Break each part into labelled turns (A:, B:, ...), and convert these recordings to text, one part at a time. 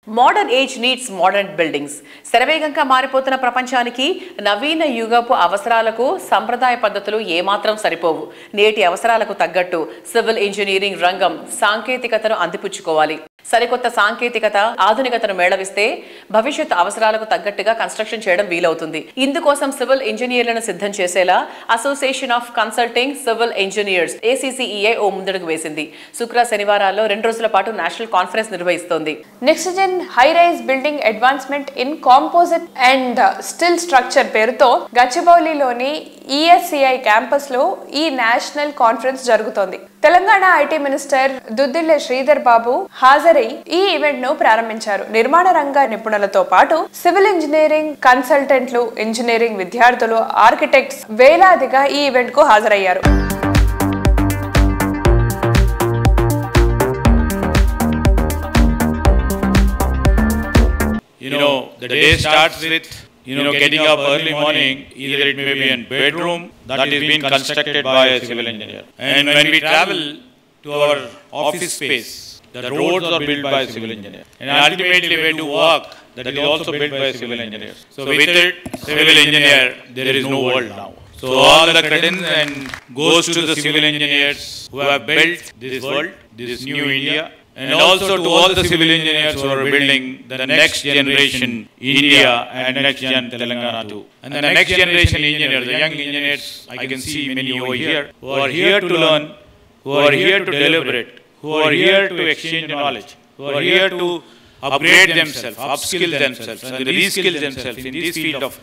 A: Modern age needs modern buildings. శరవేగంగా మారిపోతున్న ప్రపంచానికి నవీన యుగపు అవసరాలకు సంప్రదాయ పద్ధతులు ఏమాత్రం సరిపోవు. నేటి అవసరాలకు తగ్గట్టు సివిల్ ఇంజనీరింగ్ రంగం సాంకేతికతను అందిపుచ్చుకోవాలి. సరికొత్త సాంకేతికత, ఆధునికతను మేళవిస్తే భవిష్యత్ అవసరాలకు తగ్గట్టుగా కన్స్ట్రక్షన్ చేయడం వీలవుతుంది. ఇందుకోసం సివిల్ ఇంజనీర్లను సిద్ధం చేసేలా association of consulting civil engineers ACCEI ఓ ముందడుగు వేసింది. శుక్ర శనివారాల్లో 2 రోజుల పాటు నేషనల్ కాన్ఫరెన్స్ నిర్వహిస్తోంది.
B: Next gen high rise building advancement in composite and steel structure పేరుతో గచ్చిబౌలిలోని ESCI క్యాంపస్ లో ఈ నేషనల్ కాన్ఫరెన్స్ జరుగుతోంది. తెలంగాణ ఐటీ మినిస్టర్ దుద్దిళ్ల శ్రీధర్ బాబు హాజరై ఈ ఈవెంట్ ను ప్రారంభించారు. నిర్మాణ రంగ నిపుణులతో పాటు సివిల్ ఇంజనీరింగ్ కన్సల్టెంట్లు, ఇంజనీరింగ్ విద్యార్థులు, ఆర్కిటెక్ట్స్ వేలాదిగా ఈ ఈవెంట్ కు హాజరయ్యారు.
C: The day starts with getting up early morning. Either it may be in bedroom that is being constructed by a civil engineer, and when we travel to our office space, the roads are built by a civil engineer, and ultimately when you walk, that is also built by a civil engineer. So with it, civil engineer, there is no world now. So all the credence and goes to the civil engineers who have built this world, this new India. And also to all the civil engineers who are building the next generation India and next gen Telangana too. And the next generation engineers, the young engineers, I can see many over here, who are here to learn, who are here to deliberate, who are here to exchange knowledge, who are here to upgrade themselves, upskill themselves, and reskill themselves in this field of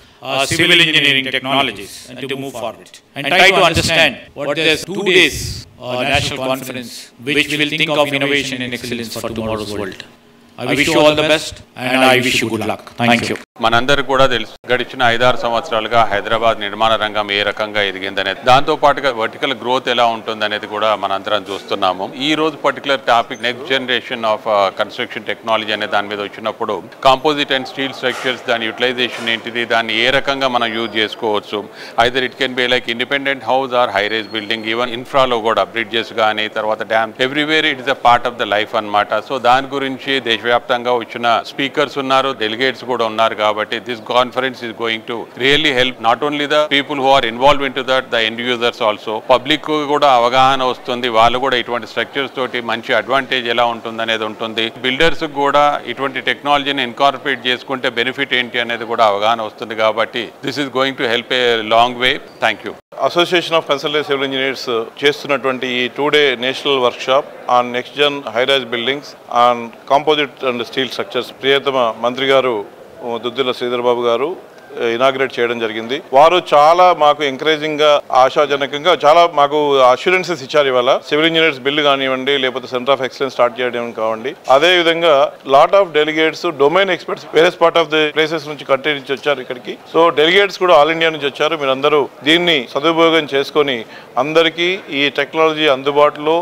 C: civil engineering technologies, and to move forward. And try to understand what this 2 days national conference, which will think of innovation and excellence for tomorrow's world. I wish you all the best and I wish you good luck. Thank you.
D: మనందరికీ కూడా తెలుసు, గడిచిన 5-6 సంవత్సరాలుగా హైదరాబాద్ నిర్మాణ రంగం ఏ రకంగా ఎదిగిందనేది, దాంతో పాటుగా వర్టికల్ గ్రోత్ ఎలా ఉంటుందనేది కూడా మనందరం చూస్తున్నాము. ఈ రోజు particular topic next generation of construction technology అనే దాని మీద వచ్చినప్పుడు కాంపోజిట్ అండ్ స్టీల్ స్ట్రక్చర్స్, దాని యూటిలైజేషన్ ఏంటిది, దాన్ని ఏ రకంగా మనం యూజ్ చేసుకోవచ్చు. Either it can be like independent house or high rise building, even ఇన్ఫ్రాలో కూడా బ్రిడ్జెస్ కానీ, తర్వాత dam, everywhere it is a part of the life అన్నమాట. సో దాని గురించి దేశవ్యాప్తంగా వచ్చిన స్పీకర్స్ ఉన్నారు, డెలిగేట్స్ కూడా ఉన్నారు. కాబట్టి this conference is going to really help not only the people who are involved into that, the end users also, public కూడా అవగాహన వస్తుంది. వాళ్ళు కూడా ఇటువంటి స్ట్రక్చర్స్ తోటి మంచి అడ్వాంటేజ్ ఎలా ఉంటుంది అనేది ఉంటుంది. బిల్డర్స్ కూడా ఇటువంటి టెక్నాలజీని ఇన్కార్పొరేట్ చేసుకుంటే బెనిఫిట్ ఏంటి అనేది కూడా అవగాహన వస్తుంది. కాబట్టి this is going to help a long way. Thank you.
E: Association of consultant civil engineers చేస్తున్నటువంటి ఈ 2-day national workshop on next gen high rise buildings on composite and steel structures ప్రియతమ మంత్రి గారు దుద్దిళ్ల శ్రీధర్ బాబు గారు ఇనాగ్రేట్ చేయడం జరిగింది. వారు చాలా మాకు ఎంకరేజింగ్ గా, ఆశాజనకంగా చాలా మాకు అష్యూరెన్సెస్ ఇచ్చారు. ఇవాళ సివిల్ ఇంజనీర్స్ బిల్లు కానివ్వండి, లేకపోతే సెంటర్ ఆఫ్ ఎక్సలెన్స్ స్టార్ట్ చేయడం కావండి. అదే విధంగా lot of delegates, domain experts various part of the places నుంచి కంట్రీ నుంచి వచ్చారు ఇక్కడికి. సో డెలిగేట్స్ కూడా ఆల్ ఇండియా నుంచి వచ్చారు. మీరందరూ దీన్ని సదుపయోగం చేసుకొని అందరికీ ఈ టెక్నాలజీ అందుబాటులో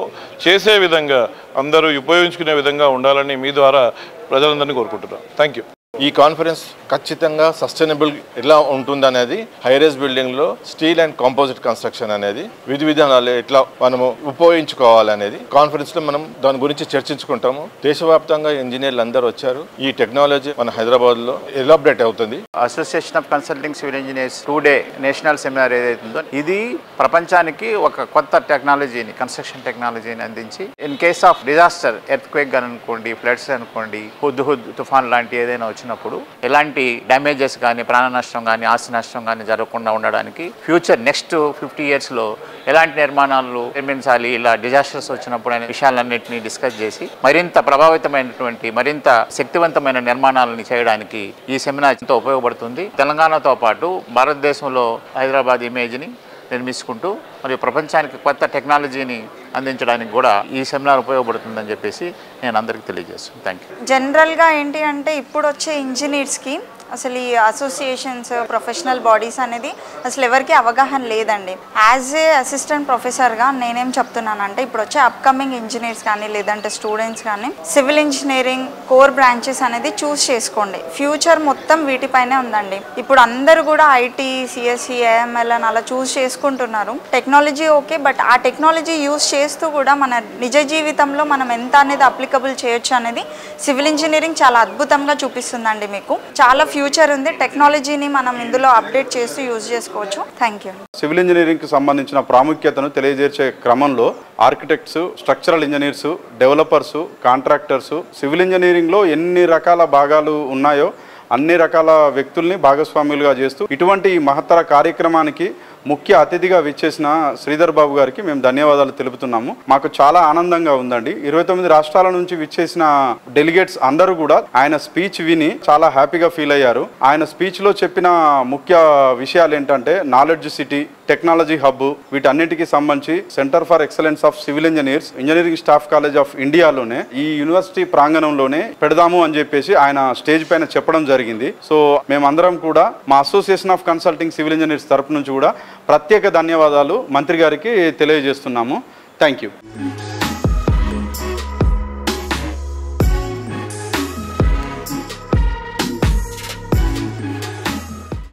E: చేసే విధంగా, అందరూ ఉపయోగించుకునే విధంగా ఉండాలని మీ ద్వారా ప్రజలందరినీ కోరుకుంటున్నాను. Thank you.
F: ఈ కాన్ఫరెన్స్ ఖచ్చితంగా సస్టైనబుల్ ఎలా ఉంటుందనేది, హైరైజ్ బిల్డింగ్లో స్టీల్ అండ్ కాంపోజిట్ కన్స్ట్రక్షన్ అనేది విధి విధానాలు ఎట్లా మనము ఉపయోగించుకోవాలనేది కాన్ఫరెన్స్లో మనం దాని గురించి చర్చించుకుంటాము. దేశవ్యాప్తంగా ఇంజనీర్లు అందరూ వచ్చారు. ఈ టెక్నాలజీ మన హైదరాబాద్లో ఎలాబరేట్ అవుతుంది.
G: Association of consulting civil engineers 2-day national seminar ఏదైతుందో ఇది ప్రపంచానికి ఒక కొత్త టెక్నాలజీని, కన్స్ట్రక్షన్ టెక్నాలజీని అందించి in case of disaster, earth quake కానీ అనుకోండి, ఫ్లడ్స్ అనుకోండి, హుద్ తుఫాన్ లాంటి ఏదైనా వచ్చినప్పుడు ఎలాంటి డ్యామేజెస్ కానీ, ప్రాణ నష్టం కానీ, ఆస్తి నష్టం కానీ జరగకుండా ఉండడానికి ఫ్యూచర్ నెక్స్ట్ 50 yearsలో ఎలాంటి నిర్మాణాలు నిర్మించాలి, ఇలా డిజాస్టర్స్ వచ్చినప్పుడు అనే విషయాలన్నింటినీ డిస్కస్ చేసి మరింత ప్రభావితమైనటువంటి, మరింత శక్తివంతమైన నిర్మాణాలను చేయడానికి ఈ సెమినార్ ఎంతో ఉపయోగపడుతుంది. తెలంగాణతో పాటు భారతదేశంలో హైదరాబాద్ ఇమేజ్ని నిర్మించుకుంటూ మరియు ప్రపంచానికి కొత్త టెక్నాలజీని అందించడానికి కూడా ఈ సెమినార్ ఉపయోగపడుతుందని చెప్పేసి నేను అందరికీ తెలియజేస్తాను. Thank you.
H: జనరల్గా ఏంటి అంటే ఇప్పుడు వచ్చే ఇంజనీర్స్కి అసలు ఈ అసోసియేషన్స్ ప్రొఫెషనల్ బాడీస్ అనేది అసలు ఎవరికి అవగాహన లేదండి. యాజ్ ఏ అసిస్టెంట్ ప్రొఫెసర్గా నేనేం చెప్తున్నానంటే ఇప్పుడు వచ్చే అప్కమింగ్ ఇంజనీర్స్ కానీ లేదంటే స్టూడెంట్స్ కానీ సివిల్ ఇంజనీరింగ్ కోర్ బ్రాంచెస్ అనేది చూస్ చేసుకోండి. ఫ్యూచర్ మొత్తం వీటిపైనే ఉందండి. ఇప్పుడు అందరూ కూడా ఐటీ, సిఎస్సి, ఏఎంఎల్ అని అలా చూస్ చేసుకుంటున్నారు. టెక్నాలజీ ఓకే, బట్ ఆ టెక్నాలజీ యూస్ చేస్తూ కూడా మన నిజ జీవితంలో మనం ఎంత అనేది అప్లికబుల్ చేయొచ్చు అనేది సివిల్ ఇంజనీరింగ్ చాలా అద్భుతంగా చూపిస్తుందండి. మీకు చాలా ఫ్యూచర్ ఉంది. టెక్నాలజీని మనం ఇందులో అప్డేట్ చేస్తూ యూజ్ చేసుకోవచ్చు. Thank you.
I: సివిల్ ఇంజనీరింగ్కి సంబంధించిన ప్రాముఖ్యతను తెలియజేసే క్రమంలో architects, structural engineers, developers, contractors, civil ఇంజనీరింగ్లో ఎన్ని రకాల భాగాలు ఉన్నాయో అన్ని రకాల వ్యక్తుల్ని భాగస్వాములుగా చేస్తూ ఇటువంటి మహత్తర కార్యక్రమానికి ముఖ్య అతిథిగా విచ్చేసిన శ్రీధర్ బాబు గారికి మేము ధన్యవాదాలు తెలుపుతున్నాము. మాకు చాలా ఆనందంగా ఉందండి. 29 రాష్ట్రాల నుంచి విచ్చేసిన డెలిగేట్స్ అందరూ కూడా ఆయన స్పీచ్ విని చాలా హ్యాపీగా ఫీల్ అయ్యారు. ఆయన స్పీచ్లో చెప్పిన ముఖ్య విషయాలు ఏంటంటే నాలెడ్జ్ సిటీ, టెక్నాలజీ హబ్, వీటన్నిటికీ సంబంధించి centre for excellence of civil engineers engineering staff college of ఇండియాలోనే ఈ యూనివర్సిటీ ప్రాంగణంలోనే పెడదాము అని చెప్పేసి ఆయన స్టేజ్ పైన చెప్పడం జరిగింది. సో మేమందరం కూడా మా association of consulting civil engineers తరపు నుంచి కూడా ప్రత్యేక ధన్యవాదాలు మంత్రి గారికి తెలియజేస్తున్నాము. Thank you.